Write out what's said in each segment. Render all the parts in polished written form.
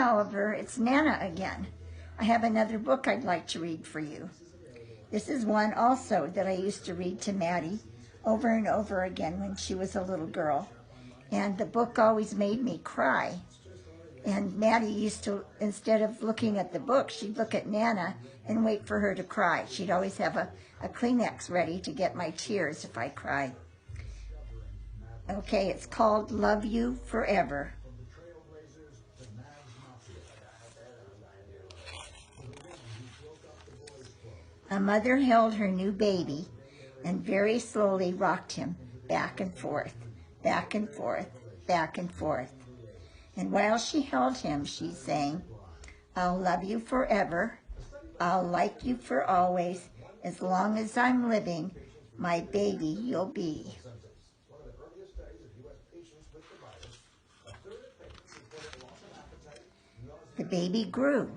Oliver, it's Nana again. I have another book I'd like to read for you. This is one also that I used to read to Maddie over and over again when she was a little girl. And the book always made me cry. And Maddie used to, instead of looking at the book, she'd look at Nana and wait for her to cry. She'd always have a Kleenex ready to get my tears if I cried. Okay, it's called Love You Forever. A mother held her new baby and very slowly rocked him back and forth, back and forth, back and forth. And while she held him, she sang, I'll love you forever, I'll like you for always, as long as I'm living, my baby you'll be. The baby grew.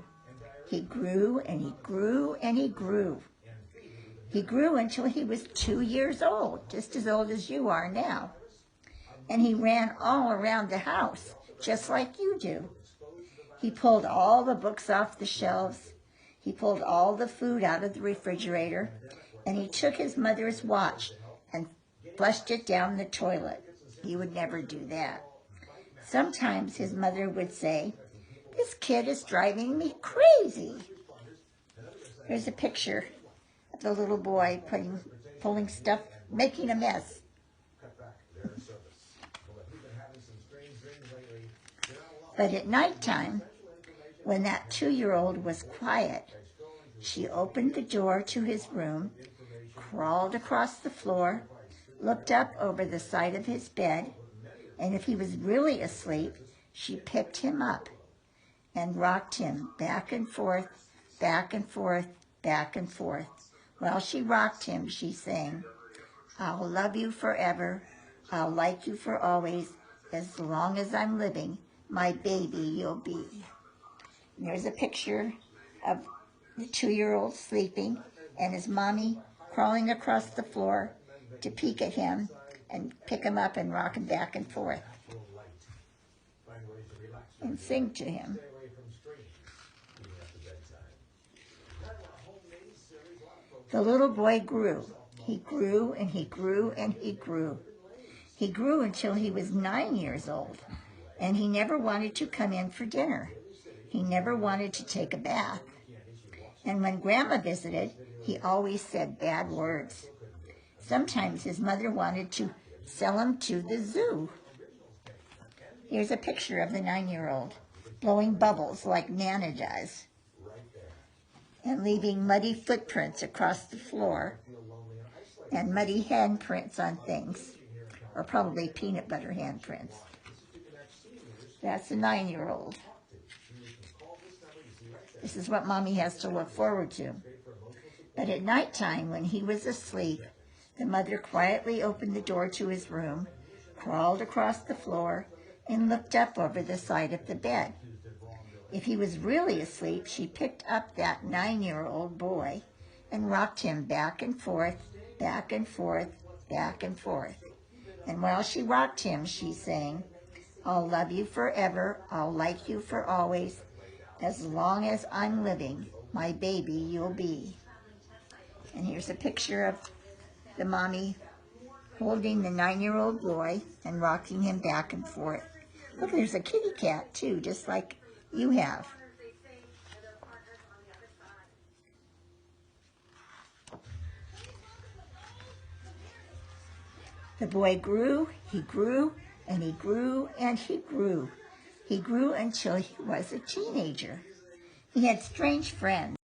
He grew and he grew and he grew. He grew until he was 2 years old, just as old as you are now. And he ran all around the house, just like you do. He pulled all the books off the shelves. He pulled all the food out of the refrigerator. And he took his mother's watch and flushed it down the toilet. He would never do that. Sometimes his mother would say, this kid is driving me crazy. Here's a picture of the little boy pulling stuff, making a mess. But at nighttime, when that 2-year-old was quiet, she opened the door to his room, crawled across the floor, looked up over the side of his bed, and if he was really asleep, she picked him up and rocked him back and forth, back and forth, back and forth. While she rocked him, she sang, I'll love you forever, I'll like you for always, as long as I'm living, my baby you'll be. And there's a picture of the 2-year-old sleeping and his mommy crawling across the floor to peek at him and pick him up and rock him back and forth and sing to him. The little boy grew. He grew and he grew and he grew. He grew until he was 9 years old, and he never wanted to come in for dinner. He never wanted to take a bath. And when Grandma visited, he always said bad words. Sometimes his mother wanted to sell him to the zoo. Here's a picture of the 9-year-old blowing bubbles like Nana does and leaving muddy footprints across the floor and muddy handprints on things, or probably peanut butter handprints. That's the 9-year-old. This is what Mommy has to look forward to. But at nighttime, when he was asleep, the mother quietly opened the door to his room, crawled across the floor, and looked up over the side of the bed. If he was really asleep, she picked up that 9-year-old boy and rocked him back and forth, back and forth, back and forth. And while she rocked him, she sang, I'll love you forever, I'll like you for always, as long as I'm living, my baby you'll be. And here's a picture of the mommy holding the 9-year-old boy and rocking him back and forth. Look, there's a kitty cat too, just like you have. The boy grew, he grew, and he grew, and he grew. He grew until he was a teenager. He had strange friends.